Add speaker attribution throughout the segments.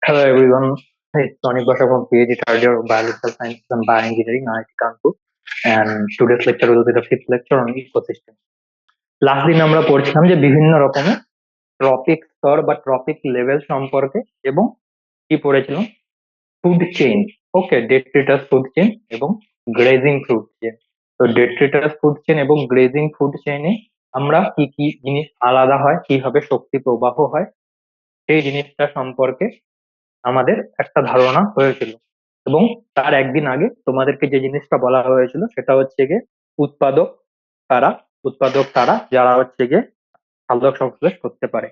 Speaker 1: Hello everyone, it's Tony Basha from PhD third year of Biological Sciences and Bioengineering, IIT Kanpur. And today's lecture will be the fifth lecture on ecosystem. Last দিন আমরা পড়ছিলাম যে বিভিন্ন রকমের tropic স্তর বা tropic level সম্পর্কে এবং কি পড়েছিলাম ফুড চেইন। ওকে, ডেট্রিটাস ফুড চেইন এবং গ্রেজিং ফুড চেইন। তো ডেট্রিটাস ফুড চেইন এবং গ্রেজিং ফুড চেইনে আমরা কি কি জিনিস আলাদা হয়, কিভাবে শক্তি প্রবাহ হয় সেই জিনিসটা সম্পর্কে আমাদের একটা ধারণা হয়েছিল। এবং তার একদিন আগে তোমাদেরকে যে জিনিসটা বলা হয়েছিল সেটা হচ্ছে গিয়ে উৎপাদক তারা উৎপাদক তারা যারা হচ্ছে গিয়ে খাদ্য সংশ্লেষ করতে পারে।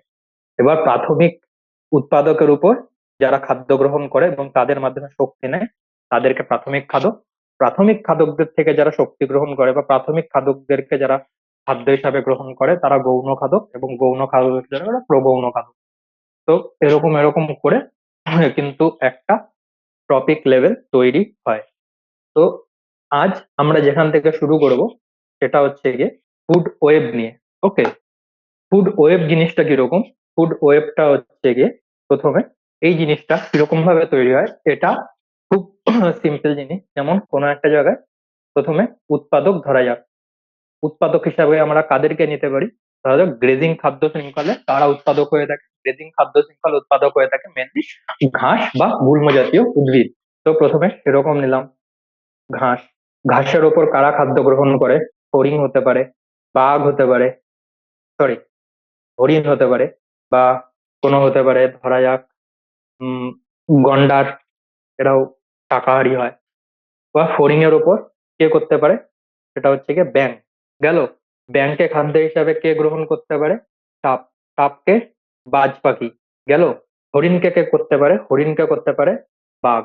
Speaker 1: এবার প্রাথমিক উৎপাদকের উপর যারা খাদ্য গ্রহণ করে এবং তাদের মাধ্যমে শক্তি নেয় তাদেরকে প্রাথমিক খাদক। প্রাথমিক খাদকদের থেকে যারা শক্তি গ্রহণ করে বা প্রাথমিক খাদকদেরকে যারা খাদ্য হিসাবে গ্রহণ করে তারা গৌণ খাদক, এবং গৌণ খাদক যারা প্রগৌণ খাদক। তো এরকম এরকম করে কিন্তু একটা টপিক লেভেল তৈরি হয়। তো আজ আমরা যেখান থেকে শুরু করব সেটা হচ্ছে গিয়ে ফুড ওয়েব নিয়ে। ওকে, ফুড ওয়েব জিনিসটা কিরকম? ফুড ওয়েবটা হচ্ছে গিয়ে প্রথমে এই জিনিসটা কিরকম ভাবে তৈরি হয় এটা খুব সিম্পল জিনিস। যেমন কোনো একটা জায়গায় প্রথমে উৎপাদক ধরা যাক, উৎপাদক হিসাবে আমরা কাদেরকে নিতে পারি? ধরা যাক গ্রেজিং খাদ্য শৃঙ্খলে তারা উৎপাদক হয়ে থাকে, গ্রেজিং খাদ্য শৃঙ্খল উৎপাদক হয়ে থাকে মেনলি ঘাস বা গুল্ম জাতীয় উদ্ভিদ। তো প্রথমে এরকম নিলাম ঘাস। ঘাসের ওপর কারা খাদ্য গ্রহণ করে? হরিণ হতে পারে, বাঘ হতে পারে, সরি হরিণ হতে পারে, বা কোনো হতে পারে ধরা যাক উম গন্ডার, এরাও শাকাহারী হয়। বা ফড়িংয়ের ওপর কে করতে পারে? সেটা হচ্ছে গিয়ে ব্যাঙ। গেল। ব্যাঙকে খাদ্য হিসাবে কে গ্রহণ করতে পারে? সাপ। সাপকে বাজ পাখি। গেল। হরিণকে কে করতে পারে? হরিণকে করতে পারে বাঘ।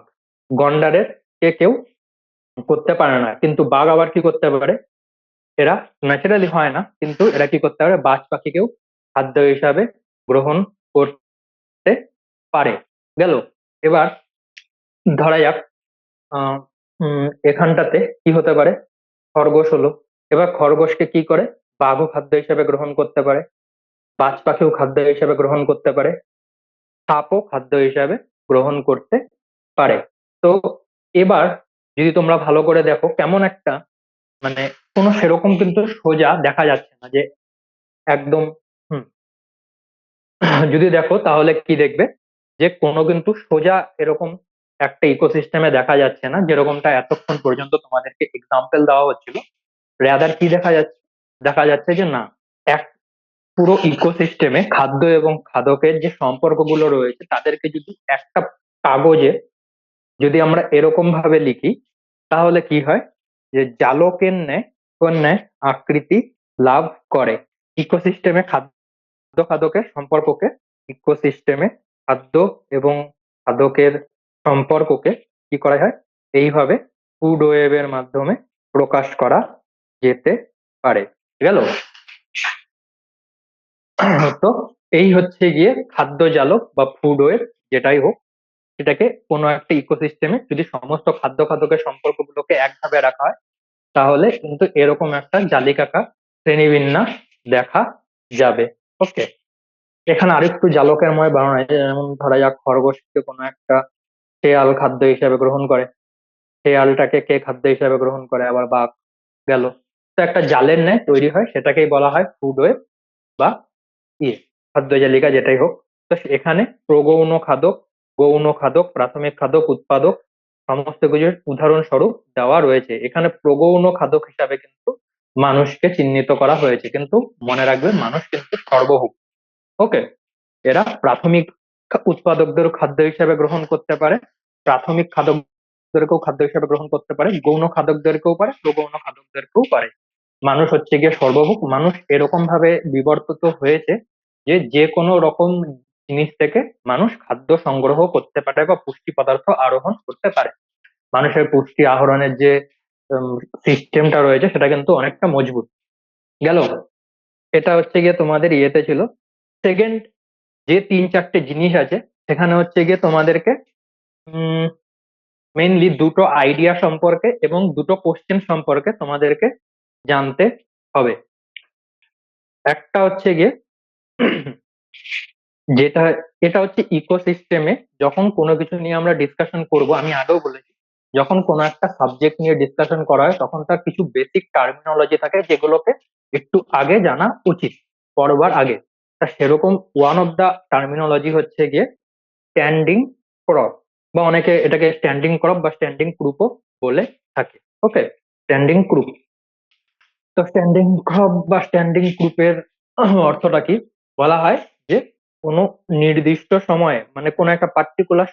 Speaker 1: গন্ডারের কে কেউ করতে পারে না, কিন্তু বাঘ আবার কি করতে পারে? এরা ন্যাচারালি হয় না, কিন্তু এরা কি করতে পারে? বাজ পাখিকেও খাদ্য হিসাবে গ্রহণ করতে পারে। গেল। এবার ধরা যাক আহ এখানটাতে কি হতে পারে? খরগোশ হলো। এবার খরগোশকে কি করে? বাঘও খাদ্য হিসেবে গ্রহণ করতে পারে, বাজ পাখিও খাদ্য হিসেবে গ্রহণ করতে পারে, সাপও খাদ্য হিসাবে গ্রহণ করতে পারে। তো এবার যদি তোমরা ভালো করে দেখো কেমন একটা মানে কোনো সেরকম কিন্তু সোজা দেখা যাচ্ছে না যে একদম হুম যদি দেখো তাহলে কি দেখবে যে কোনো কিন্তু সোজা এরকম একটা ইকোসিস্টেমে দেখা যাচ্ছে না, যেরকমটা এতক্ষণ পর্যন্ত তোমাদেরকে এক্সাম্পল দেওয়া হচ্ছিল। রাদার কি দেখা যাচ্ছে? দেখা যাচ্ছে যে না, এক পুরো ইকোসিস্টেমে খাদ্য এবং খাদকের যে সম্পর্কগুলো রয়েছে তাদেরকে যদি একটা কাগজে যদি আমরা এরকম ভাবে লিখি তাহলে কি হয়? যে জালকের ন্যায় কোন ন্যায় আকৃতি লাভ করে। ইকোসিস্টেমে খাদ্য খাদকের সম্পর্ককে, ইকোসিস্টেমে খাদ্য এবং খাদকের সম্পর্ককে কি করা হয়? এইভাবে ফুড ওয়েবের মাধ্যমে প্রকাশ করা যেতে পারে। গেল। তো এই হচ্ছে গিয়ে খাদ্য জালক বা ফুড ওয়েব, যেটাই হোক সেটাকে কোনো একটা ইকোসিস্টেমে যদি সমস্ত খাদ্য খাদকের সম্পর্কগুলোকে একভাবে রাখা হয় তাহলে কিন্তু এরকম একটা জালিকাকা শ্রেণীবিন্যাস দেখা যাবে। ওকে, এখানে আরেকটু জালকেরময় বানানো হয়, যেমন ধরা যাক খরগোশকে কোনো একটা শেয়াল খাদ্য হিসেবে গ্রহণ করে, শেয়ালটাকে কে খাদ্য হিসেবে গ্রহণ করে? আবার বাঘ। গেল। তো একটা জালের ন্যায় তৈরি হয়, সেটাকেই বলা হয় ফুড ওয়েব বা ইয়ে খাদ্য জালিকা, যেটাই হোক। তো এখানে প্রগৌণ খাদক, গৌণ খাদক, প্রাথমিক খাদক, উৎপাদক সমস্ত কিছুর উদাহরণস্বরূপ দেওয়া রয়েছে। এখানে প্রগৌণ খাদক হিসাবে কিন্তু মানুষকে চিহ্নিত করা হয়েছে, কিন্তু মনে রাখবে মানুষ কিন্তু সর্বভুক। ওকে, এরা প্রাথমিক উৎপাদকদের খাদ্য হিসেবে গ্রহণ করতে পারে, প্রাথমিক খাদকদেরকেও খাদ্য হিসেবে গ্রহণ করতে পারে, গৌণ খাদকদেরকেও পারে, প্রগৌণ খাদকদেরকেও পারে। মানুষ হচ্ছে গিয়ে সর্বভুক। মানুষ এরকম ভাবে বিবর্তিত হয়েছে যে যে কোনো রকম জিনিস থেকে মানুষ খাদ্য সংগ্রহ করতে পারে বা পুষ্টি পদার্থ আরোহণ করতে পারে। মানুষের পুষ্টি আহরণের যে সিস্টেমটা রয়েছে সেটা কিন্তু অনেকটা মজবুত। গেল। এটা হচ্ছে গিয়ে তোমাদের ইয়েতে ছিল। সেকেন্ড যে তিন চারটে জিনিস আছে সেখানে হচ্ছে গিয়ে তোমাদেরকে মেইনলি দুটো আইডিয়া সম্পর্কে এবং দুটো কোশ্চেন সম্পর্কে তোমাদেরকে জানতে হবে। একটা হচ্ছে গিয়ে যেটা এটা হচ্ছে ইকোসিস্টেমে যখন কোনো কিছু নিয়ে আমরা ডিসকাশন করব, আমি আগেও বলেছি, যখন কোনো একটা সাবজেক্ট নিয়ে ডিসকাশন করা হয় তখন তার কিছু বেসিক টার্মিনোলজি থাকে যেগুলোকে একটু আগে জানা উচিত, পড়বার আগে। তা সেরকম ওয়ান অফ দা টার্মিনোলজি হচ্ছে গিয়ে স্ট্যান্ডিং ক্রপ, বা অনেকে এটাকে স্ট্যান্ডিং ক্রপ বা স্ট্যান্ডিং গ্রুপও বলে থাকে। ওকে, স্ট্যান্ডিং গ্রুপ। তো স্ট্যান্ডিং ক্রপ বা স্ট্যান্ডিং গ্রুপের অর্থটা কি? বলা হয় যে কোনো নির্দিষ্ট সময়ে, মানে কোনো একটা পার্টিকুলার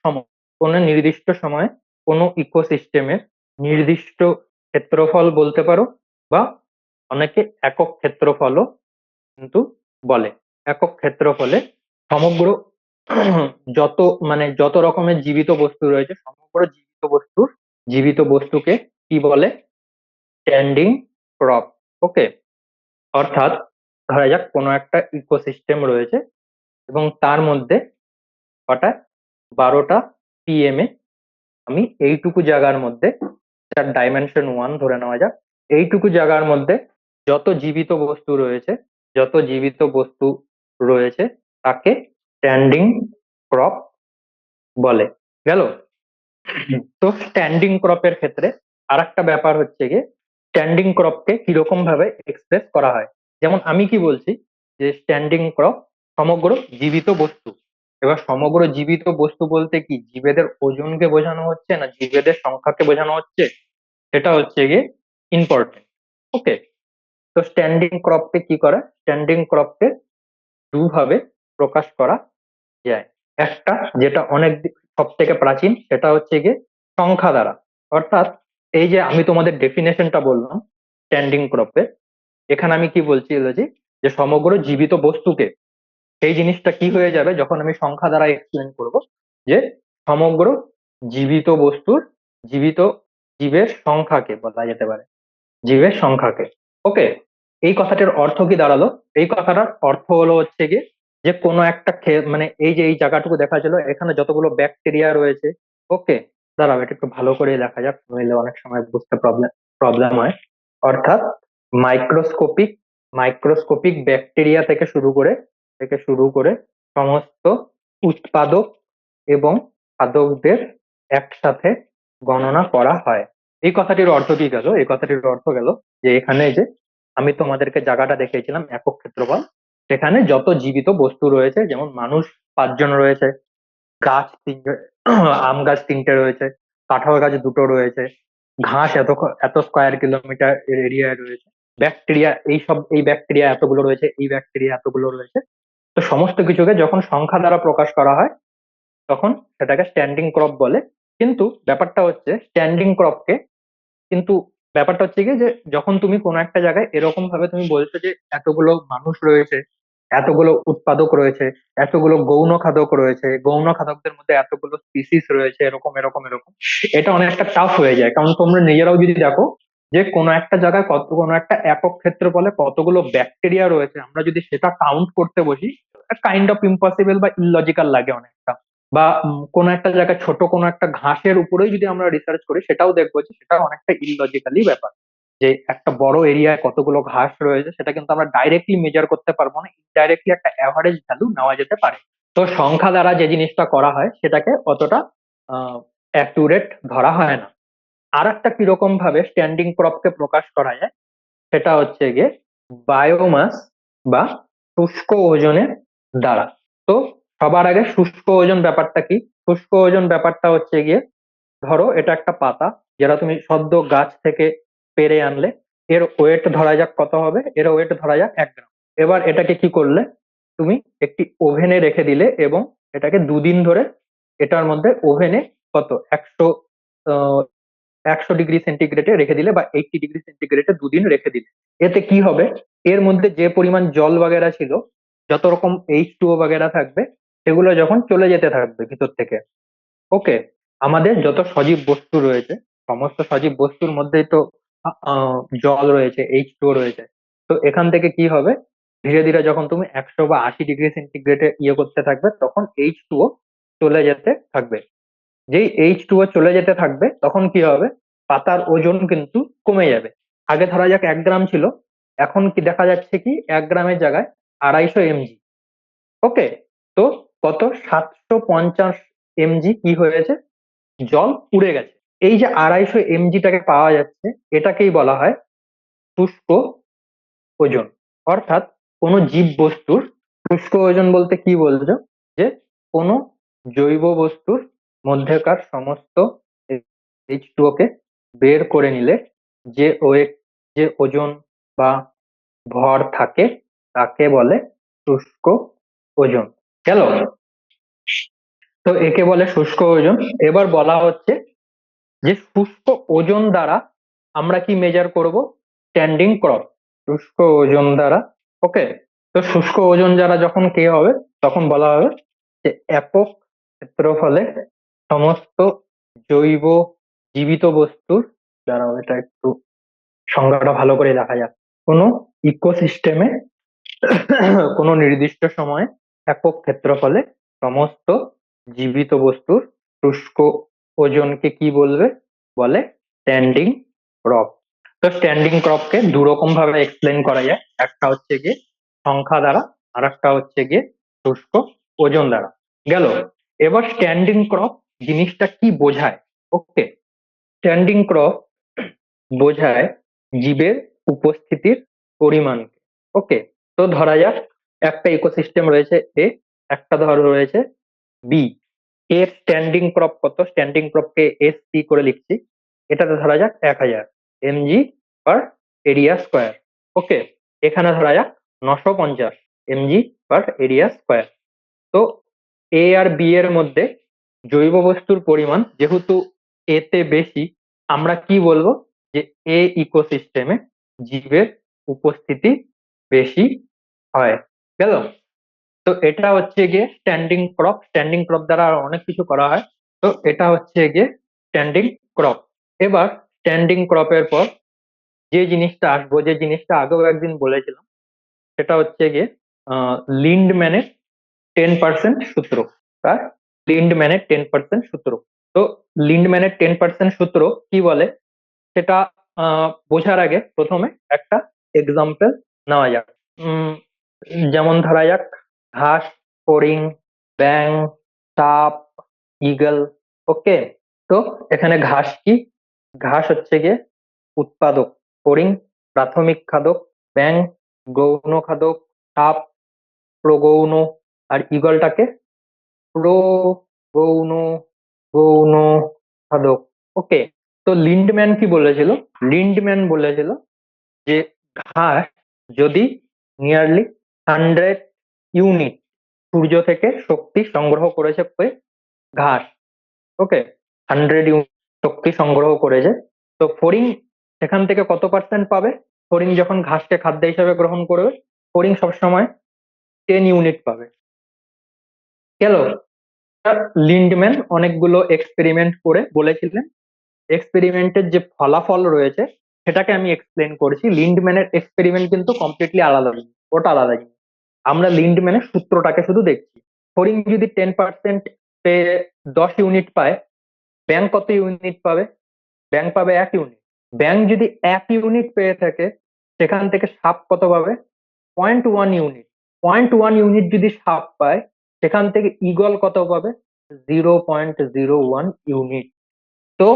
Speaker 1: সময়, কোনো নির্দিষ্ট সময়ে কোনো ইকোসিস্টেমের নির্দিষ্ট ক্ষেত্রফল বলতে পারো, বা অনেকে একক ক্ষেত্রফলও কিন্তু বলে। একক ক্ষেত্রফলে সমগ্র যত, মানে যত রকমের জীবিত বস্তু রয়েছে, সমগ্র জীবিত বস্তুকে কি বলে? Standing crop. ওকে, অর্থাৎ ধরা যাক কোনো একটা ইকোসিস্টেম রয়েছে এবং তার মধ্যে কটা, 12টা পিএম এ আমি এইটুকু জায়গার মধ্যে, তার ডাইমেনশন 1 ধরে নেওয়া যাক, এইটুকু জায়গার মধ্যে যত জীবিত বস্তু রয়েছে, যত জীবিত বস্তু রয়েছে তাকে স্ট্যান্ডিং ক্রপ বলে। গেল? তো স্ট্যান্ডিং ক্রপের ক্ষেত্রে আরেকটা ব্যাপার হচ্ছে গিয়ে, স্ট্যান্ডিং ক্রপকে কিরকম ভাবে এক্সপ্রেস করা হয়। যেমন আমি কি বলছি, যে স্ট্যান্ডিং ক্রপ সমগ্র জীবিত বস্তু। এবার সমগ্র জীবিত বস্তু বলতে কি জীবেদের ওজনকে বোঝানো হচ্ছে না জীবেদের সংখ্যাকে বোঝানো হচ্ছে, সেটা হচ্ছে গিয়ে ইম্পর্টেন্ট। ওকে, তো স্ট্যান্ডিং ক্রপকে কি করে? স্ট্যান্ডিং ক্রপকে দুভাবে প্রকাশ করা যায়। একটা, যেটা অনেক সব থেকে প্রাচীন, সেটা হচ্ছে গিয়ে সংখ্যা দ্বারা। অর্থাৎ এই যে আমি তোমাদের ডেফিনেশনটা বললাম স্ট্যান্ডিং ক্রপের, এখানে আমি কি বলছি বলেছি, যে সমগ্র জীবিত বস্তুকে, সেই জিনিসটা কি হয়ে যাবে যখন আমি সংখ্যা দ্বারা এক্সপ্লেন করব, যে সমগ্র জীবিত বস্তুর, জীবিত জীবের সংখ্যাকে বলা যেতে পারে, জীবের সংখ্যাকে। ওকে, এই কথাটির অর্থ কি দাঁড়ালো? এই কথাটার অর্থ হলো হচ্ছে গিয়ে, যে কোনো একটা মানে এই যে এই জায়গাটুকু দেখা ছিল এখানে যতগুলো ব্যাকটেরিয়া রয়েছে। ওকে, দাঁড়াও এটা একটু ভালো করে দেখা যাক, নইলে অনেক সময় বুঝতে প্রবলেম প্রবলেম হয়। অর্থাৎ মাইক্রোস্কোপিক মাইক্রোস্কোপিক ব্যাকটেরিয়া থেকে শুরু করে সমস্ত উৎপাদক এবং খাদকদের একসাথে গণনা করা হয়। এই কথাটির অর্থ কি গেল? এই কথাটির অর্থ গেল যে এখানে যে আমি তোমাদেরকে জায়গাটা দেখিয়েছিলাম একক ক্ষেত্রফল, সেখানে যত জীবিত বস্তু রয়েছে, যেমন মানুষ 5 জন রয়েছে, গাছ 3টে, আম গাছ 3টে রয়েছে, কাঁঠাল গাছ 2টো রয়েছে, ঘাস এত স্কোয়ার কিলোমিটার এরিয়ায় রয়েছে, ব্যাকটেরিয়া এই ব্যাকটেরিয়া এতগুলো রয়েছে, এই ব্যাকটেরিয়া এতগুলো রয়েছে। তো সমস্ত কিছুকে যখন সংখ্যা দ্বারা প্রকাশ করা হয় তখন সেটাকে স্ট্যান্ডিং ক্রপ বলে। কিন্তু ব্যাপারটা হচ্ছে স্ট্যান্ডিং ক্রপকে, কিন্তু ব্যাপারটা হচ্ছে কি, যে যখন তুমি কোনো একটা জায়গায় এরকম ভাবে তুমি বলছো যে এতগুলো মানুষ রয়েছে, এতগুলো উৎপাদক রয়েছে, এতগুলো গৌণ খাদক রয়েছে, গৌণ খাদকদের মধ্যে এতগুলো স্পিসিস রয়েছে, এরকম এরকম এরকম, এটা অনেকটা টাফ হয়ে যায়। কারণ তোমরা নিজেরাও যদি দেখো যে কোনো একটা জায়গায় কোনো একটা একক ক্ষেত্রফলে কতগুলো ব্যাকটেরিয়া রয়েছে, আমরা যদি সেটা কাউন্ট করতে বসি, কাইন্ড অফ ইম্পসিবল বা ইললজিক্যাল লাগে অনেকটা। বা কোনো একটা জায়গায় ছোট কোনো একটা ঘাসের উপরেই যদি আমরা রিসার্চ করি, সেটাও দেখবো যে সেটা অনেকটা ইললজিক্যালি ব্যাপার, যে একটা বড় এরিয়ায় কতগুলো ঘাস রয়েছে সেটা কিন্তু আমরা ডাইরেক্টলি মেজার করতে পারবো না, ইনডাইরেক্টলি একটা অ্যাভারেজ ভ্যালু নেওয়া যেতে পারে। তো সংখ্যা দ্বারা যে জিনিসটা করা হয় সেটাকে অতটা অ্যাকুরেট ধরা হয় না। আর একটা কিরকম ভাবে স্ট্যান্ডিং ক্রপকে প্রকাশ করা যায়, সেটা হচ্ছে গিয়ে বায়োমাস বা শুষ্ক ওজনের দ্বারা। তো সবার আগে শুষ্ক ওজন ব্যাপারটা কি? শুষ্ক ওজন ব্যাপারটা হচ্ছে গিয়ে, ধরো এটা একটা পাতা যেটা তুমি সদ্য গাছ থেকে পেড়ে আনলে, এর ওয়েট ধরা যাক কত হবে, এর ওয়েট ধরা যাক 1 গ্রাম। এবার এটাকে কি করলে, তুমি একটি ওভেনে রেখে দিলে এবং এটাকে 2 দিন ধরে এটার মধ্যে ওভেনে কত 100 ডিগ্রি সেন্টিগ্রেডে রেখে দিলে, বা 80 ডিগ্রি সেন্টিগ্রেডে 2 দিন রেখে দিলে, এতে কি হবে? এর মধ্যে যে পরিমাণ জল বাগেরা ছিল, যত রকম H2O বাগেরা থাকবে, সেগুলো যখন চলে যেতে থাকবে ভিতর থেকে। ওকে, আমাদের যত সজীব বস্তু রয়েছে, সমস্ত সজীব বস্তুর মধ্যেই তো জল রয়েছে, H2O রয়েছে। তো এখান থেকে কি হবে, ধীরে ধীরে যখন তুমি 100 বা 80 ডিগ্রি সেন্টিগ্রেডে ইয়ে করতে থাকবে তখন H2O চলে যেতে থাকবে। যেই H2O চলে যেতে থাকবে তখন কি হবে, পাতার ওজন কিন্তু কমে যাবে। আগে ধরা যাক 1 গ্রাম ছিল, এখন কি দেখা যাচ্ছে কি 1 গ্রামের জায়গায় 250 mg। ওকে, তো কত 750 mg কি হয়েছে, জল উড়ে গেছে। এই যে 250 mg পাওয়া যাচ্ছে, এটাকেই বলা হয় শুষ্ক ওজন। অর্থাৎ কোনো জীব বস্তুর শুষ্ক ওজন বলতে কি বলছো, যে কোনো জৈব বস্তুর মধ্যেকার সমস্ত H2O কে বের করে নিলে যে ওয়েট, যে ওজন বা ভর থাকে, তাকে বলে শুষ্ক ওজন। গেল? তো একে বলে শুষ্ক ওজন। এবার বলা হচ্ছে যে শুষ্ক ওজন দ্বারা আমরা কি মেজার করব, স্ট্যান্ডিং ক্রপ। শুষ্ক ওজন দ্বারা, ওকে, তো শুষ্ক ওজন দ্বারা যখন কে হবে, তখন বলা হবে যে একক ক্ষেত্রফলে সমস্ত জৈব জীবিত বস্তুর দ্বারা, এটা একটু সংজ্ঞাটা ভালো করে দেখা যাক, কোনো ইকোসিস্টেমে কোনো নির্দিষ্ট সময়ে একক ক্ষেত্রফলে সমস্ত জীবিত বস্তুর শুষ্ক ওজনকে কি বলবে, বলে স্ট্যান্ডিং ক্রপ। তো স্ট্যান্ডিং ক্রপকে দু রকম ভাবে এক্সপ্লেন করা যায়, একটা হচ্ছে গিয়ে সংখ্যা দ্বারা, আর একটা হচ্ছে গিয়ে শুষ্ক ওজন দ্বারা। গেল? এবার স্ট্যান্ডিং ক্রপ জিনিসটা কি বোঝায়? ওকে, স্ট্যান্ডিং ক্রপ বোঝায় জীবের উপস্থিতির পরিমাণ। ওকে, তো ধরা যাক একটা ইকোসিস্টেম রয়েছে এ, একটা ধর রয়েছে বি। এর স্ট্যান্ডিং ক্রপ কত, স্ট্যান্ডিং ক্রপকে এস সি করে লিখছি, এটাতে ধরা যাক 1000 mg পার এরিয়া স্কোয়ার। ওকে, এখানে ধরা যাক 950 mg পার এরিয়া স্কোয়ার। তো এ আর বি এর মধ্যে জৈব বস্তুর পরিমাণ যেহেতু এতে বেশি, আমরা কি বলবো, যে এ ইকোসিস্টেমে জীবের উপস্থিতি বেশি হয়। গেল? তো এটা হচ্ছে গিয়ে স্ট্যান্ডিং ক্রপ। স্ট্যান্ডিং ক্রপ দ্বারা আর অনেক কিছু করা হয়। তো এটা হচ্ছে গিয়ে স্ট্যান্ডিং ক্রপ। এবার স্ট্যান্ডিং ক্রপের পর যে জিনিসটা আসবো, যে জিনিসটা আগেও একদিন বলেছিলাম, সেটা হচ্ছে গিয়ে লিন্ডম্যানের 10% সূত্র। তার লিন্ডম্যানের 10% সূত্র। তো লিন্ডম্যানের 10% সূত্র কি বলে, সেটা বোঝার আগে প্রথমে একটা এক্সাম্পল নেওয়া যাক। উম, যেমন ধরা যাক ঘাস, ফড়িং, ব্যাং, সাপ, ঈগল। ওকে, তো এখানে ঘাস কি, ঘাস হচ্ছে গিয়ে উৎপাদক, ফড়িং প্রাথমিক খাদক, ব্যাং গৌণ খাদক, সাপ প্রগৌণ, আর ঈগলটাকে প্রগৌণ গৌণ খাদক। ওকে, তো লিন্ডম্যান কি বলেছিল, লিন্ডম্যান বলেছিল যে ঘাস যদি নিয়ারলি 100 ইউনিট সূর্য থেকে শক্তি সংগ্রহ করেছে ঘাস, ওকে, 100 ইউনিট শক্তি সংগ্রহ করেছে, তো ফড়িং সেখান থেকে কত পার্সেন্ট পাবে? ফড়িং যখন ঘাসকে খাদ্য হিসেবে গ্রহণ করবে, ফড়িং সবসময় 10 ইউনিট পাবে। গেল? লিন্ডম্যান অনেকগুলো এক্সপেরিমেন্ট করে বলেছিলেন, এক্সপেরিমেন্টের যে ফলাফল রয়েছে সেটাকে আমি এক্সপ্লেন করেছি। লিন্ডম্যানের এক্সপেরিমেন্ট কিন্তু কমপ্লিটলি আলাদা জিনিস, ওটা আলাদা জিনিস। আমরা লিন্ডম্যানের সূত্রটাকে শুধু দেখছি। ফড়িং যদি 10% পেয়ে 10 ইউনিট পায়, ব্যাংক কত ইউনিট পাবে? ব্যাংক পাবে 1 ইউনিট। ব্যাংক যদি 1 ইউনিট পেয়ে থাকে, সেখান থেকে সাপ কত পাবে? 0.1 ইউনিট। 0.1 ইউনিট যদি সাপ পায়, সেখান থেকে ঈগল কত পাবে? 0.01 ইউনিট। তো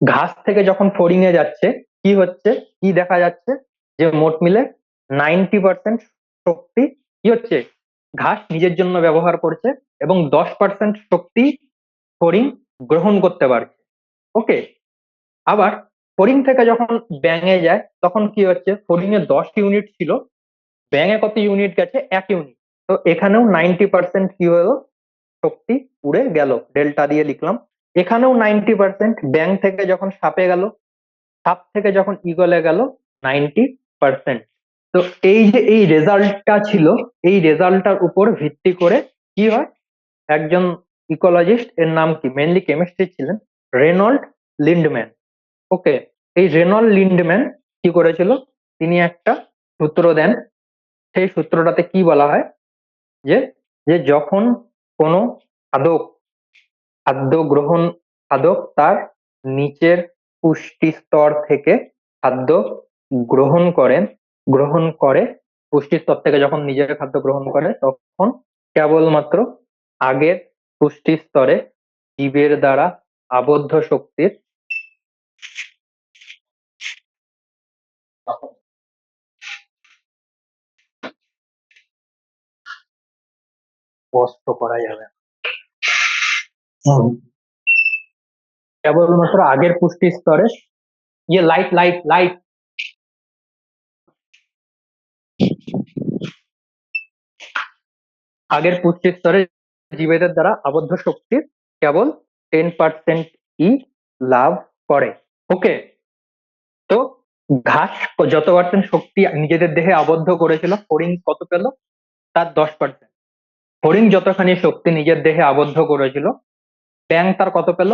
Speaker 1: ঘাস থেকে যখন ফড়িং এ যাচ্ছে, কি হচ্ছে, কি দেখা যাচ্ছে, যে মোট মিলে 90% শক্তি কি হচ্ছে, ঘাস নিজের জন্য ব্যবহার করছে, এবং 10% শক্তি ফড়িং গ্রহণ করতে পারছে। ওকে, আবার ফড়িং থেকে যখন ব্যাঙে যায়, তখন কি হচ্ছে, ফড়িং এ 10 ইউনিট ছিল, ব্যাঙে কত ইউনিট গেছে? 1 ইউনিট। তো এখানেও 90% কি হলো, শক্তি উড়ে গেল, ডেল্টা দিয়ে লিখলাম। এখানেও 90%, ব্যাং থেকে যখন সাপে গেল, সাপ থেকে যখন ঈগলে গেল, 90%। তো এই যে এই রেজাল্টটা ছিল, এই রেজাল্টটার উপর ভিত্তি করে কি হয়, একজন ইকোলজিস্ট, এর নাম কি, মেনলি কেমিস্ট্রি ছিলেন, রেনল্ড লিন্ডম্যান। ওকে, এই রেনল্ড লিন্ডম্যান কি করেছিল, তিনি একটা সূত্র দেন। সেই সূত্রটাতে কি বলা হয়, যে যে যখন কোনো খাদক, খাদ্য গ্রহণ, খাদক তার নিচের পুষ্টি স্তর থেকে খাদ্য গ্রহণ করেন, গ্রহণ করে, পুষ্টি স্তর থেকে যখন নিজের খাদ্য গ্রহণ করে, তখন কেবলমাত্র আগের পুষ্টি স্তরে জীবের দ্বারা আবদ্ধ শক্তির স্পষ্ট করা যাবে না। কেবলমাত্র আগের পুষ্টি স্তরে লাইট লাইট লাইট আগের পুষ্টি স্তরে জীবেদের দ্বারা আবদ্ধ শক্তির কেবল 10% ই লাভ করে। ওকে, তো ঘাস যত পার্সেন্ট শক্তি নিজেদের দেহে আবদ্ধ করেছিল, হরিণ কত পেল? তার 10%। হরিণ যতখানি শক্তি নিজের দেহে আবদ্ধ করেছিল, ব্যাঙ তার কত পেল?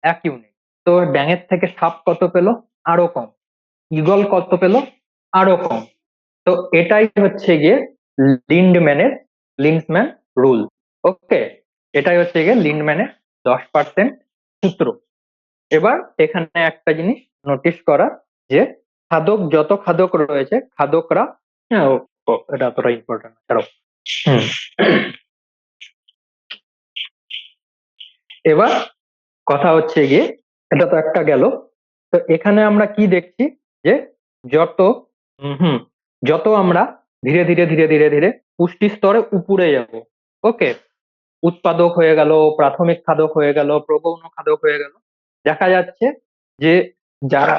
Speaker 1: 1 ইউনিট। তো ব্যাঙের থেকে সাপ কত পেল? আরো কম। ঈগল কত পেল? আরো কম। তো এটাই হচ্ছে গিয়ে লিন্ডম্যানের লিন্ডম্যান রুল। ওকে, এটাই হচ্ছে গিয়ে লিন্ডম্যানের 10% সূত্র। এবার এখানে একটা জিনিস নোটিস করা, যে খাদক যত খাদক রয়েছে, খাদকরা, হ্যাঁ, এটা অতটা ইম্পর্টেন্ট ছাড়ো। হুম। এবার কথা হচ্ছে গিয়ে, এটা তো একটা গেল। তো এখানে আমরা কি দেখছি, যে যত হুম যত আমরা ধীরে ধীরে ধীরে ধীরে ধীরে পুষ্টি স্তরে উপরে যাব, ওকে, উৎপাদক হয়ে গেল, প্রাথমিক খাদক হয়ে গেল, প্রগৌণ খাদক হয়ে গেল, দেখা যাচ্ছে যে যারা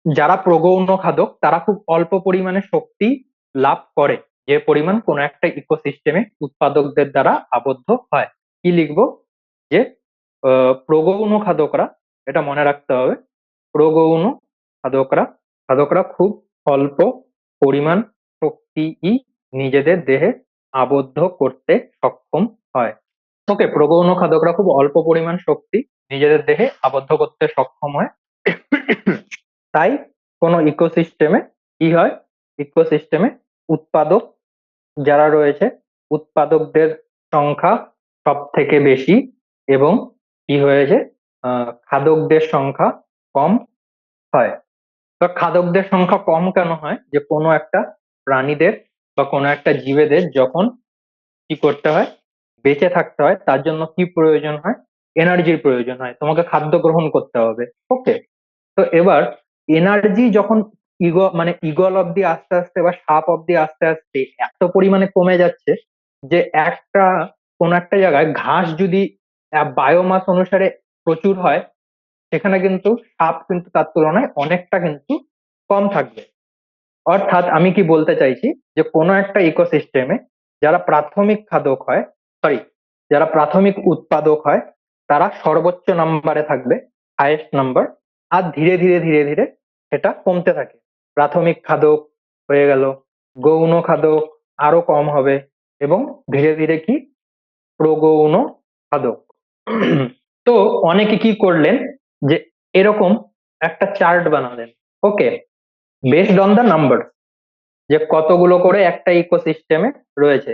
Speaker 1: যারা প্রগৌণ খাদক তারা খুব অল্প পরিমাণে শক্তি লাভ করে, যে পরিমাণ কোনো একটা ইকোসিস্টেমে উৎপাদকদের দ্বারা আবদ্ধ হয়। কি লিখবো? যে প্রগৌণ খাদকরা, এটা মনে রাখতে হবে, প্রগৌণ খাদকরা খাদকরা খুব অল্প পরিমাণ শক্তিই নিজেদের দেহে আবদ্ধ করতে সক্ষম হয়। ওকে, প্রগৌণ খাদকরা খুব অল্প পরিমাণ শক্তি নিজেদের দেহে আবদ্ধ করতে সক্ষম হয়। তাই কোনো ইকোসিস্টেমে কি হয়, ইকোসিস্টেমে উৎপাদক যারা রয়েছে, উৎপাদকদের সংখ্যা সব থেকে বেশি, এবং কি হয়েছে, খাদকদের সংখ্যা কম হয়। তো খাদকদের সংখ্যা কম কেন হয়? যে কোনো একটা প্রাণীদের বা কোনো একটা জীবেদের যখন কি করতে হয়, বেঁচে থাকতে হয়, তার জন্য কি প্রয়োজন হয়? এনার্জির প্রয়োজন হয়, তোমাকে খাদ্য গ্রহণ করতে হবে। ওকে, তো এবার এনার্জি যখন ইগল অব্দি আস্তে আস্তে বা সাপ অব্দি আস্তে আস্তে এত পরিমাণে কমে যাচ্ছে, যে কোন একটা জায়গায় ঘাস যদি বায়োমাস অনুসারে প্রচুর হয়, সেখানে কিন্তু সাপ কিন্তু তার তুলনায় অনেকটা কিন্তু কম থাকবে। অর্থাৎ আমি কি বলতে চাইছি, যে কোনো একটা ইকোসিস্টেমে যারা প্রাথমিক খাদক হয়, সরি, যারা প্রাথমিক উৎপাদক হয়, তারা সর্বোচ্চ নাম্বারে থাকবে, হাইয়েস্ট নাম্বার। আর ধীরে ধীরে ধীরে ধীরে সেটা কমতে থাকে। প্রাথমিক খাদক হয়ে গেল, গৌণ খাদক আরো কম হবে, এবং ধীরে ধীরে কি, প্রগৌণ খাদক। তো অনেকে কি করলেন, যে এরকম একটা চার্ট বানালেন, ওকে, বেসড অন দ্য নাম্বার, যে কতগুলো করে একটা ইকোসিস্টেমে রয়েছে।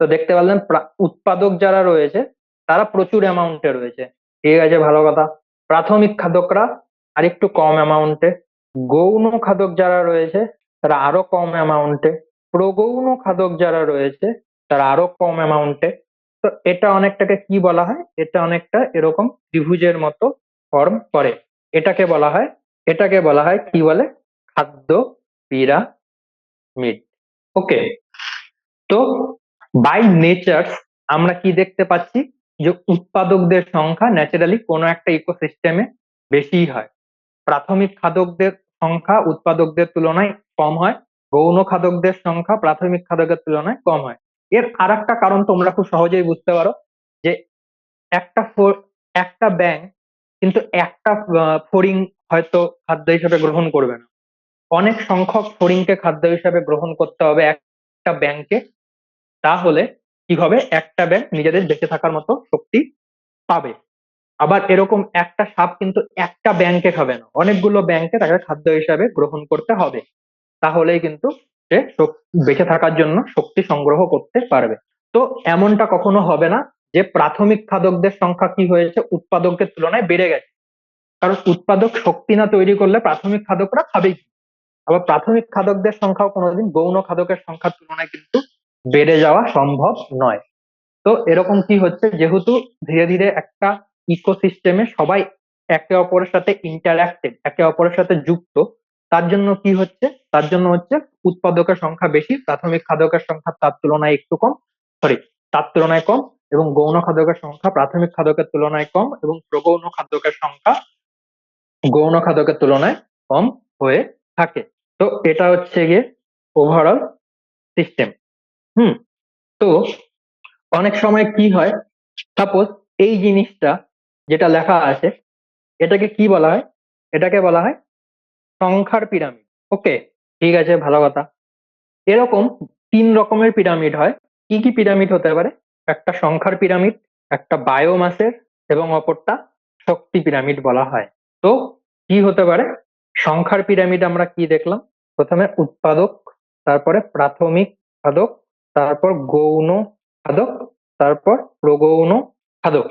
Speaker 1: তো দেখতে পারলেন উৎপাদক যারা রয়েছে তারা প্রচুর অ্যামাউন্টে রয়েছে, ঠিক আছে, ভালো কথা। প্রাথমিক খাদকরা আরেকটু কম অ্যামাউন্টে, গৌণ খাদক যারা রয়েছে তারা আরো কম অ্যামাউন্টে, প্রগৌণ খাদক যারা রয়েছে তারা আরো কম অ্যামাউন্টে। তো এটা অনেকটাকে কি বলা হয়, এটা অনেকটা এরকম ত্রিভুজের মতো ফর্ম করে। এটাকে বলা হয় কি বলে, খাদ্য পিরামিড। ওকে, তো বাই নেচার আমরা কি দেখতে পাচ্ছি, যে উৎপাদকদের সংখ্যা ন্যাচারালি কোনো একটা ইকোসিস্টেমে বেশিই হয়। প্রাথমিক খাদকদের সংখ্যা উৎপাদকদের তুলনায় কম হয়, গৌণ খাদকদের সংখ্যা প্রাথমিক খাদকের তুলনায় কম হয়। এর আর একটা কারণ তোমরা খুব সহজেই বুঝতে পারো, যে একটা ব্যাঙ কিন্তু একটা ফড়িং হয়তো খাদ্য হিসেবে গ্রহণ করবে না, অনেক সংখ্যক ফড়িংকে খাদ্য হিসেবে গ্রহণ করতে হবে একটা ব্যাঙকে। তাহলে কি হবে, একটা ব্যাঙ নিজেদের বেঁচে থাকার মতো শক্তি পাবে। আবার এরকম একটা সাপ কিন্তু একটা ব্যাঙকে খাবে না, অনেকগুলো ব্যাঙকে তাকে খাদ্য হিসাবে গ্রহণ করতে হবে, তাহলেই কিন্তু সে বেঁচে থাকার জন্য শক্তি সংগ্রহ করতে পারবে। তো এমনটা কখনো হবে না যে প্রাথমিক খাদকদের সংখ্যা কি হয়েছে, উৎপাদকের তুলনায় বেড়ে গেছে। কারণ উৎপাদক শক্তি না তৈরি করলে প্রাথমিক খাদকরা খাবেই কি? আবার প্রাথমিক খাদকদের সংখ্যাও কোনোদিন গৌণ খাদকের সংখ্যার তুলনায় কিন্তু বেড়ে যাওয়া সম্ভব নয়। তো এরকম কি হচ্ছে, যেহেতু ধীরে ধীরে একটা ইকোসিস্টেমে সবাই একে অপরের সাথে ইন্টারাক্টেড, একে অপরের সাথে যুক্ত, তার জন্য কি হচ্ছে, তার জন্য হচ্ছে উৎপাদকের সংখ্যা বেশি, প্রাথমিক খাদকের সংখ্যা তার তুলনায় একটু কম, সরি, তার তুলনায় কম, এবং গৌণ খাদকের সংখ্যা প্রাথমিক খাদকের তুলনায় কম, এবং প্রগৌণ খাদকের সংখ্যা গৌণ খাদকের তুলনায় কম হয়ে থাকে। তো এটা হচ্ছে গিয়ে ওভারঅল সিস্টেম। হুম। তো অনেক সময় কি হয়, সাপোজ এই জিনিসটা যেটা লেখা আছে, এটাকে কি বলা হয়, এটাকে বলা হয় সংখ্যার পিরামিড। ওকে, ঠিক আছে, ভালো কথা। এরকম তিন রকমের পিরামিড হয়। কি কি পিরামিড হতে পারে? একটা সংখ্যার পিরামিড, একটা বায়োমাসের, এবং অপরটা শক্তি পিরামিড বলা হয়। তো কি হতে পারে? সংখ্যার পিরামিড আমরা কি দেখলাম? প্রথমে উৎপাদক, তারপরে প্রাথমিক খাদক, তারপর গৌণ খাদক, তারপর প্রগৌণ খাদক।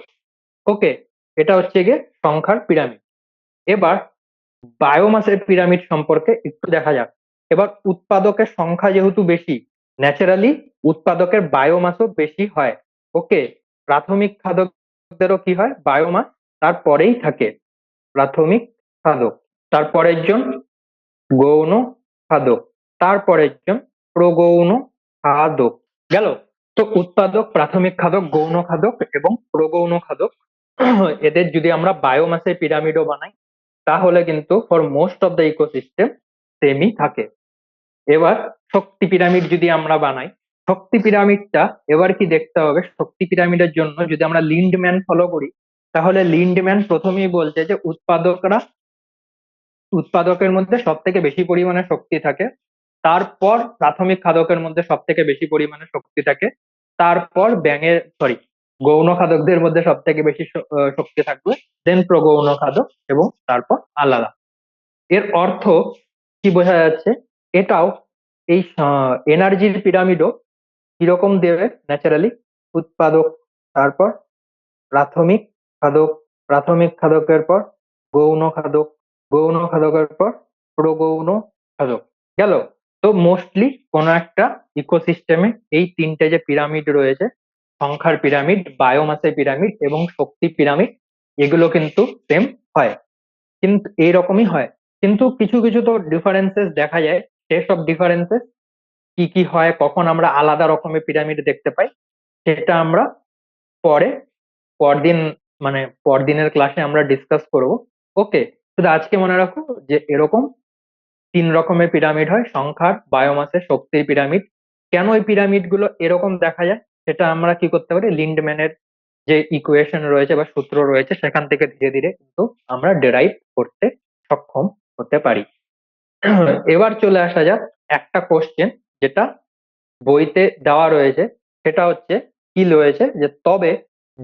Speaker 1: ওকে, এটা হচ্ছে গিয়ে সংখ্যার পিরামিড। এবার বায়োমাসের পিরামিড সম্পর্কে একটু দেখা যাক। এবার উৎপাদকের সংখ্যা যেহেতু বেশি, ন্যাচারালি উৎপাদকের বায়োমাসও বেশি হয়। ওকে, প্রাথমিক খাদকদেরও কি হয়, বায়োমাস তারপরেই থাকে। প্রাথমিক খাদক, তারপরের জন গৌণ খাদক, তারপরের জন প্রগৌণ খাদক। গেল। তো উৎপাদক, প্রাথমিক খাদক, গৌণ খাদক এবং প্রগৌণ খাদক, এদের যদি আমরা বায়োমাসের পিরামিডও বানাই, তাহলে কিন্তু for most of the ecosystem সেমই থাকে। এবার শক্তি পিরামিড যদি আমরা বানাই, শক্তি পিরামিডটা এবার কি দেখতে হবে, শক্তি পিরামিডের জন্য যদি আমরা লিন্ডম্যান ফলো করি, তাহলে লিন্ডম্যান প্রথমেই বলছে যে উৎপাদকের মধ্যে সব থেকে বেশি পরিমাণে শক্তি থাকে, তারপর প্রাথমিক খাদকের মধ্যে সব থেকে বেশি পরিমাণে শক্তি থাকে, তারপর গৌণ খাদকদের মধ্যে সব থেকে বেশি শক্তি থাকবে, দেন প্রগৌণ খাদক, এবং তারপর আলাদা। এর অর্থ কি বোঝা যাচ্ছে? এটাও এই এনার্জির পিরামিডও কিরকম দেবে ন্যাচারালি, উৎপাদক, তারপর প্রাথমিক খাদক, প্রাথমিক খাদকের পর গৌণ খাদক, গৌণ খাদকের পর প্রগৌণ খাদক। গেল। তো মোস্টলি কোন একটা ইকোসিস্টেমে এই তিনটে যে পিরামিড রয়েছে, সংখ্যার পিরামিড, বায়োমাসের পিরামিড এবং শক্তি পিরামিড, এগুলো কিন্তু সেম হয়, কিন্তু এইরকমই হয়। কিন্তু কিছু কিছু তো ডিফারেন্সেস দেখা যায়। সেসব ডিফারেন্সেস কি কি হয়, কখন আমরা আলাদা রকমের পিরামিড দেখতে পাই, সেটা আমরা পরে, পরদিন, মানে পরদিনের ক্লাসে আমরা ডিসকাস করব। ওকে, শুধু আজকে মনে রাখো যে এরকম তিন রকমের পিরামিড হয়, সংখ্যার, বায়োমাসের, শক্তির পিরামিড। কেন এই পিরামিড গুলো এরকম দেখা যায়, সেটা আমরা কি করতে পারি, লিন্ডম্যানের যে ইকুয়েশন রয়েছে বা সূত্র রয়েছে, সেখান থেকে ধীরে ধীরে কিন্তু আমরা ডেরাইভ করতে সক্ষম হতে পারি। এবার চলে আসা যাক একটা কোশ্চেন যেটা বইতে দেওয়া রয়েছে। সেটা হচ্ছে কি রয়েছে, যে তবে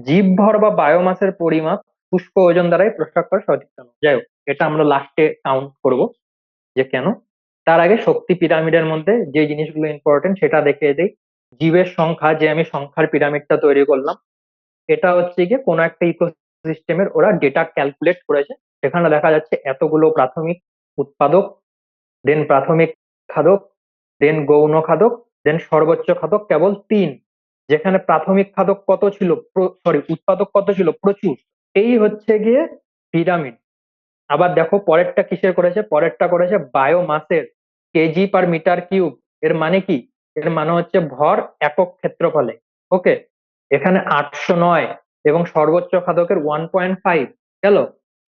Speaker 1: জীবভর বা বায়োমাসের পরিমাপ শুষ্ক ওজন দ্বারাই প্রকাশ করা সঠিক কেন? যাই হোক, এটা আমরা লাস্টে কাউন্ট করব যে কেন। তার আগে শক্তি পিরামিডের মধ্যে যে জিনিসগুলো ইম্পর্টেন্ট সেটা দেখিয়ে দিই। জীবের সংখ্যা, যে আমি সংখ্যার পিরামিডটা তৈরি করলাম, এটা হচ্ছে গিয়ে কোনো একটা ইকোসিস্টেমের ওরা ডেটা ক্যালকুলেট করেছে। সেখানে দেখা যাচ্ছে এতগুলো প্রাথমিক উৎপাদক, দেন প্রাথমিক খাদক, দেন গৌণ খাদক, দেন সর্বোচ্চ খাদক কেবল তিন। যেখানে প্রাথমিক খাদক কত ছিল, উৎপাদক কত ছিল, প্রচুর। এই হচ্ছে গিয়ে পিরামিড। আবার দেখো পরেরটা কিসের করেছে, পরেরটা করেছে বায়োমাসের, কেজি পার মিটার কিউব। এর মানে কি? এর মানে হচ্ছে ভর একক ক্ষেত্রফলে। ওকে, এখানে 809 এবং সর্বোচ্চ খাদকের 1.5। গেল।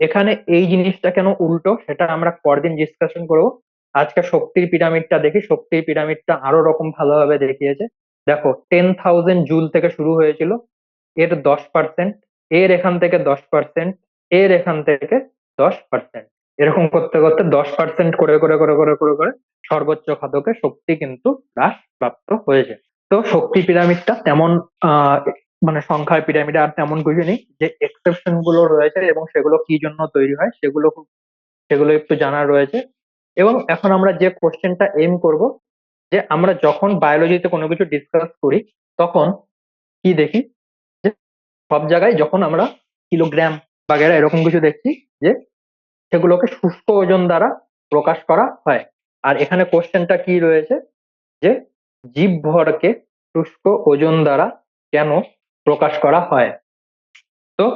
Speaker 1: এখানে এই জিনিসটা কেন উল্টো, সেটা আমরা পরদিন ডিসকাশন করবো। আজকে শক্তির পিরামিডটা দেখি। শক্তির পিরামিডটা আরো রকম ভালোভাবে দেখিয়েছে। দেখো 10,000 জুল থেকে শুরু হয়েছিল, এর 10%, এর এখান থেকে 10%, এর এখান থেকে 10%, এরকম করতে করতে 10% করে করে করে করে করে করে সর্বোচ্চ খাদকের শক্তি কিন্তু হ্রাস প্রাপ্ত হয়েছে। তো শক্তি পিরামিডটা তেমন আহ মানে সংখ্যার পিরামিডে আর তেমন কিছু নেই, যে এক্সেপশন গুলো রয়েছে এবং সেগুলো কি জন্য তৈরি হয় সেগুলো একটু জানার রয়েছে। এবং এখন আমরা যে কোশ্চেনটা এম করব, যে আমরা যখন বায়োলজিতে কোনো কিছু ডিসকাস করি, তখন কি দেখি, যে সব জায়গায় যখন আমরা কিলোগ্রাম বাগেরা এরকম কিছু দেখছি, যে সেগুলোকে শুষ্ক ওজন দ্বারা প্রকাশ করা হয়। আর এখানে কোশ্চেনটা কি রয়েছে, যে জীবভরকে শুষ্ক ওজন দ্বারা কেন প্রকাশ করা হয়। তো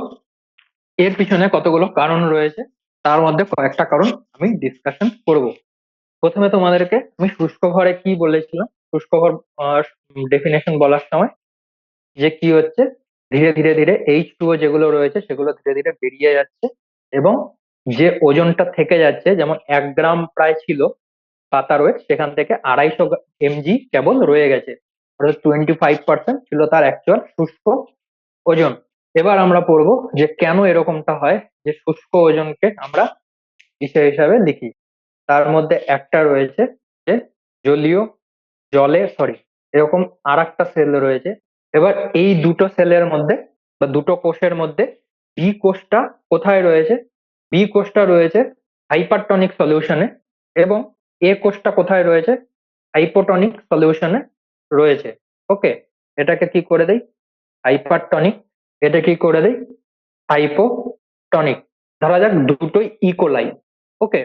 Speaker 1: এর পিছনে কতগুলো কারণ রয়েছে, তার মধ্যে কয়েকটা কারণ আমি ডিসকাশন করব। প্রথমে তোমাদেরকে আমি শুষ্ক ঘরে কি বলেছিলাম, শুষ্ক ঘর ডেফিনেশন বলার সময় যে কি হচ্ছে, ধীরে ধীরে ধীরে H2O যেগুলো রয়েছে সেগুলো ধীরে ধীরে বেরিয়ে যাচ্ছে, এবং যে ওজনটা থেকে যাচ্ছে, যেমন 1 গ্রাম প্রায় ছিল পাতার ওয়েট, সেখান থেকে 250 mg কেবল রয়ে গেছে, অর্থাৎ 25% ছিল তার অ্যাকচুয়াল শুষ্ক ওজন। এবার আমরা পড়বো যে কেন এরকমটা হয়, যে শুষ্ক ওজনকে আমরা বিষয় হিসাবে লিখি। তার মধ্যে একটা রয়েছে যে জলীয় জলে সরি এরকম আর একটা সেল রয়েছে। এবার এই দুটো সেলের মধ্যে বা দুটো কোষের মধ্যে বি কোষটা কোথায় রয়েছে, বি কোষটা রয়েছে হাইপারটনিক সলিউশনে, এবং এ কোষটা কোথায় রয়েছে, হাইপোটনিক সলিউশনে রয়েছে। ওকে, এটাকে কি করে দেই, হাইপারটনিক, এটা কি করে দেই হাইপোটনিক। ধরা যাক দুটোই ইকোলাই, ওকে,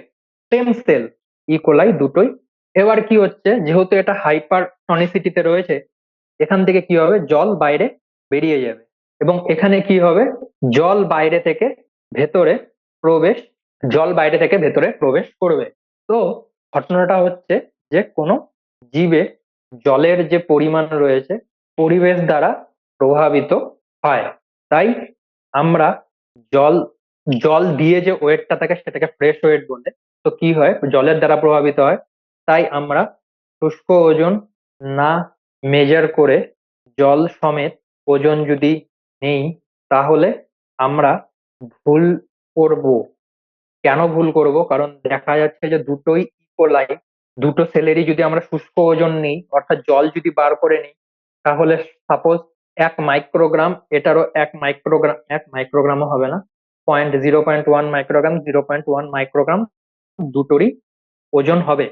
Speaker 1: সেম সেল, ইকোলাই দুটোই। এবার কি হচ্ছে, যেহেতু এটা হাইপার টনিসিটিতে রয়েছে, এখান থেকে কি হবে, জল বাইরে বেরিয়ে যাবে, এবং এখানে কি হবে, জল বাইরে থেকে ভেতরে প্রবেশ, জল বাইরে থেকে ভেতরে প্রবেশ করবে। তো ঘটনাটা হচ্ছে যে কোনো জীবে জলের যে পরিমাণ রয়েছে পরিবেশ দ্বারা প্রভাবিত হয়। তাই আমরা জল জল দিয়ে যে ওয়েটটা থাকে সেটাকে ফ্রেশ ওয়েট বলে। তো কি হয়, জলের দ্বারা প্রভাবিত হয়। তাই আমরা শুষ্ক ওজন না মেজার করে জল সমেত ওজন যদি নেই, তাহলে আমরা ভুল করব। কেন ভুল করব, কারণ দেখা যাচ্ছে যে দুটোই ইকোলাই, দুটো সেলেরই যদি আমরা শুষ্ক ওজন নিই, অর্থাৎ জল যদি বার করে নিই, তাহলে সাপোজ 1 মাইক্রোগ্রাম, এটারও 1 মাইক্রোগ্রাম, 1 মাইক্রোগ্রামও হবে না, 0.1 মাইক্রোগ্রাম, 0.1 মাইক্রোগ্রাম দুটোরই ওজন হবে।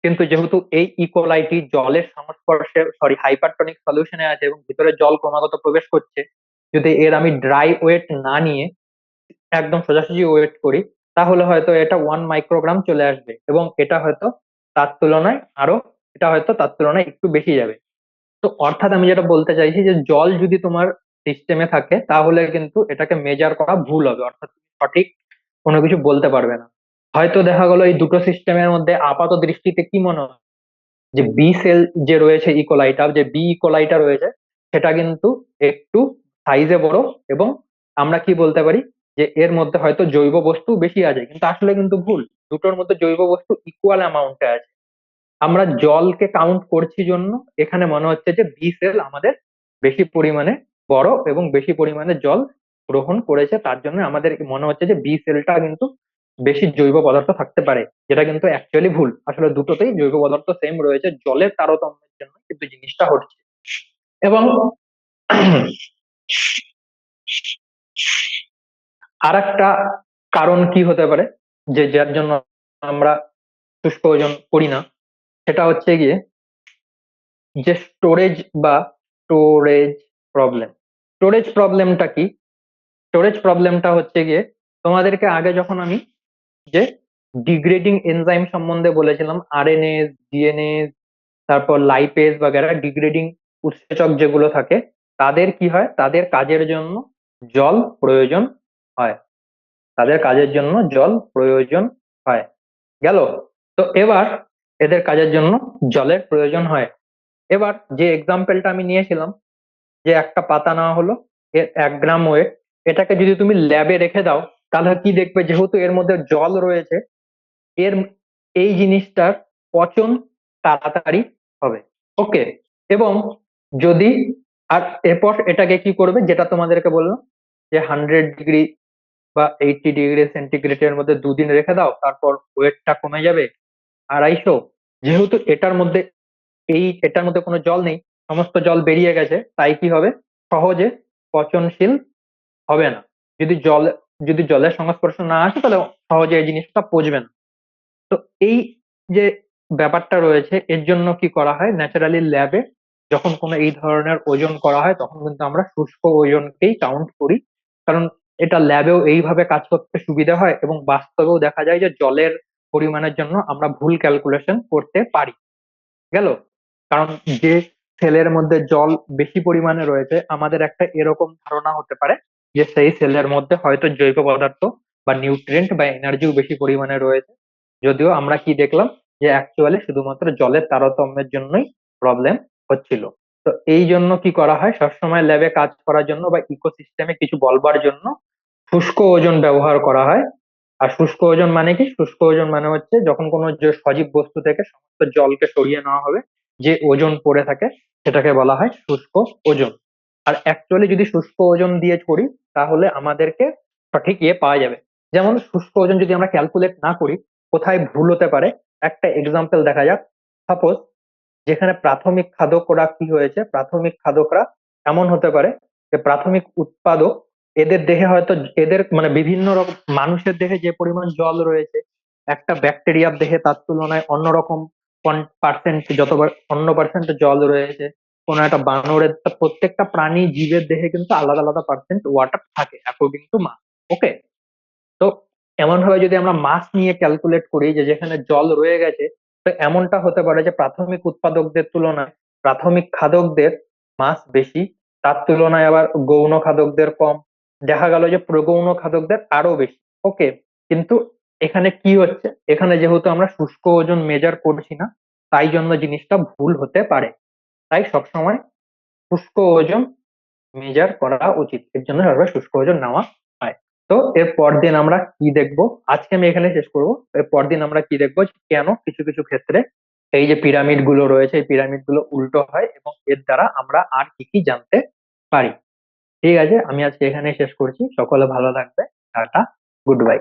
Speaker 1: কিন্তু যেহেতু এই ইকোলাইটি জলের সংস্পর্শে হাইপারটনিক সলিউশনে আছে এবং ভিতরে জল ক্রমাগত প্রবেশ করছে, যদি এর আমি ড্রাই ওয়েট না নিয়ে একদম সোজাসুজি ওয়েট করি, তাহলে হয়তো এটা 1 মাইক্রোগ্রাম চলে আসবে, এবং এটা হয়তো তার তুলনায় আরো, এটা হয়তো তার তুলনায় একটু বেশি যাবে। তো অর্থাৎ আমি যেটা বলতে চাইছি যে জল যদি তোমার সিস্টেমে থাকে তাহলে কিন্তু এটাকে মেজার করা ভুল হবে, অর্থাৎ তুমি সঠিক কোনো কিছু বলতে পারবে না। হয়তো দেখা গেলো এই দুটো সিস্টেমের মধ্যে আপাত দৃষ্টিতে কি মনে হয়, যে বি সেল যে রয়েছে ইকোলাইটা, যে বি ইকোলাইটা রয়েছে, সেটা কিন্তু একটু সাইজে বড়, এবং আমরা কি বলতে পারি যে এর মধ্যে হয়তো জৈব বস্তু বেশি আছে, কিন্তু আসলে কিন্তু ভুল, দুটোর মধ্যে জৈব বস্তু ইকুয়াল অ্যামাউন্টে আছে। আমরা জলকে কাউন্ট করছি জন্য এখানে মনে হচ্ছে যে বি সেল আমাদের বেশি পরিমাণে বড় এবং বেশি পরিমাণে জল গ্রহণ করেছে, তার জন্য আমাদের মনে হচ্ছে যে বি সেলটা কিন্তু বেশি জৈব পদার্থ থাকতে পারে, যেটা কিন্তু অ্যাকচুয়ালি ভুল। আসলে দুটোতেই জৈব পদার্থ সেম রয়েছে, জলের তারতম্যের জন্য কিন্তু জিনিসটা হচ্ছে। এবং আর একটা কারণ কি হতে পারে, যে যার জন্য আমরা শুষ্ক ওজন করি না, সেটা হচ্ছে গিয়ে যে স্টোরেজ বা স্টোরেজ প্রবলেম। স্টোরেজ প্রবলেমটা কি, স্টোরেজ প্রবলেমটা হচ্ছে গিয়ে, তোমাদেরকে আগে যখন আমি যে ডিগ্রেডিং এনজাইম সম্বন্ধে বলেছিলাম, আরএনএস, ডিএনএস, তারপর লাইপেজ বাগেরা, ডিগ্রেডিং উৎসেচক যেগুলো থাকে, তাদের কি হয়, তাদের কাজের জন্য জল প্রয়োজন হয়, তাদের কাজের জন্য জল প্রয়োজন হয়। গেল? তো এবার এদের কাজের জন্য জলের প্রয়োজন হয়। এবার যে এক্সাম্পলটা আমি নিয়েছিলাম, যে একটা পাতা নেওয়া হলো, এর 1 গ্রাম ওয়েট, এটাকে যদি তুমি ল্যাবে রেখে দাও, তাহলে কি দেখবে, যেহেতু এর মধ্যে জল রয়েছে, এর এই জিনিসটার পচন তাড়াতাড়ি হবে। ওকে, এবং যদি, আর এরপর এটাকে কি করবে, যেটা তোমাদেরকে বললাম, যে 100 ডিগ্রি বা 80 ডিগ্রি সেন্টিগ্রেডের মধ্যে 2 দিন রেখে দাও, তারপর ওয়েটটা কমে যাবে 250। যেহেতু এটার মধ্যে কোনো জল নেই, সমস্ত জল বেরিয়ে গেছে, তাই কি হবে, সহজে পচনশীল হবে না। যদি জল যদি জলের সংস্পর্শ না আসে, তাহলে সহজে এই জিনিসটা পচবে না। তো এই যে ব্যাপারটা রয়েছে, এর জন্য কি করা হয়, ন্যাচারালি ল্যাবে যখন কোনো এই ধরনের ওজন করা হয়, তখন কিন্তু আমরা শুষ্ক ওজনকেই কাউন্ট করি, কারণ এটা ল্যাবেও এইভাবে কাজ করতে সুবিধা হয়, এবং বাস্তবেও দেখা যায় যে জলের পরিমাণের জন্য আমরা ভুল ক্যালকুলেশন করতে পারি। গেল? কারণ যে সেলের মধ্যে জল বেশি পরিমাণে রয়েছে, আমাদের একটা এরকম ধারণা হতে পারে যে সেই সেলের মধ্যে হয়তো জৈব পদার্থ বা নিউট্রিয়েন্ট বা এনার্জিও বেশি পরিমাণে রয়েছে। যদিও আমরা কি দেখলাম যে অ্যাকচুয়ালি শুধুমাত্র জলের তারতম্যের জন্যই প্রবলেম হচ্ছিল। তো এই জন্য কি করা হয়, সবসময় ল্যাবে কাজ করার জন্য বা ইকোসিস্টেমে কিছু বলবার জন্য শুষ্ক ওজন ব্যবহার করা হয়। আর শুষ্ক ওজন মানে কি, শুষ্ক ওজন মানে হচ্ছে যখন কোনো যে সজীব বস্তু থেকে সমস্ত জলকে সরিয়ে নেওয়া হবে, যে ওজন পড়ে থাকে সেটাকে বলা হয় শুষ্ক ওজন। আর অ্যাকচুয়ালি যদি শুষ্ক ওজন দিয়ে করি তাহলে আমাদেরকে সঠিক ইয়ে পাওয়া যাবে। যেমন শুষ্ক ওজন যদি আমরা ক্যালকুলেট না করি, কোথায় ভুল হতে পারে একটা এক্সাম্পল দেখা যাক। সাপোজ যেখানে প্রাথমিক খাদকরা কি হয়েছে, প্রাথমিক খাদকরা এমন হতে পারে যে প্রাথমিক উৎপাদক, এদের দেহে হয়তো, এদের মানে বিভিন্ন রকম মানুষের দেহে যে পরিমাণ জল রয়েছে, একটা ব্যাকটেরিয়ার দেহে তার তুলনায় অন্যরকম পার্সেন্ট, যতবার অন্য পার্সেন্ট জল রয়েছে। কোনো একটা বানরের, প্রত্যেকটা প্রাণী জীবের দেহে কিন্তু আলাদা আলাদা পার্সেন্ট ওয়াটার থাকে অ্যাকর্ডিং টু মাস। ওকে। তো এমন ভাবে যদি আমরা মাস নিয়ে ক্যালকুলেট করি যে যেখানে জল রয়ে গেছে, তো এমনটা হতে পারে যে প্রাথমিক উৎপাদকদের তুলনায় প্রাথমিক খাদকদের মাস বেশি, তার তুলনায় আবার গৌণ খাদকদের কম, দেখা গেল যে প্রগৌণ খাদকদের আরো বেশি। ওকে। কিন্তু এখানে কি হচ্ছে, এখানে যেহেতু আমরা শুষ্ক ওজন মেজার করছি না, তাই জন্য জিনিসটা ভুল হতে পারে। তাই সবসময় শুষ্ক ওজন মেজার করা উচিত, এর জন্য সর্বদা শুষ্ক ওজন নেওয়া হয়। তো এর পরদিন আমরা কি দেখবো, আজকে আমি এখানে শেষ করবো। এর পরদিন আমরা কি দেখবো যে কেন কিছু কিছু ক্ষেত্রে এই যে পিরামিড গুলো রয়েছে, এই পিরামিড গুলো উল্টো হয় এবং এর দ্বারা আমরা আর কি কি জানতে পারি। ঠিক আছে, আমি আজকে এখানে শেষ করছি। সকলে ভালো থাকবে। Tata, good bye.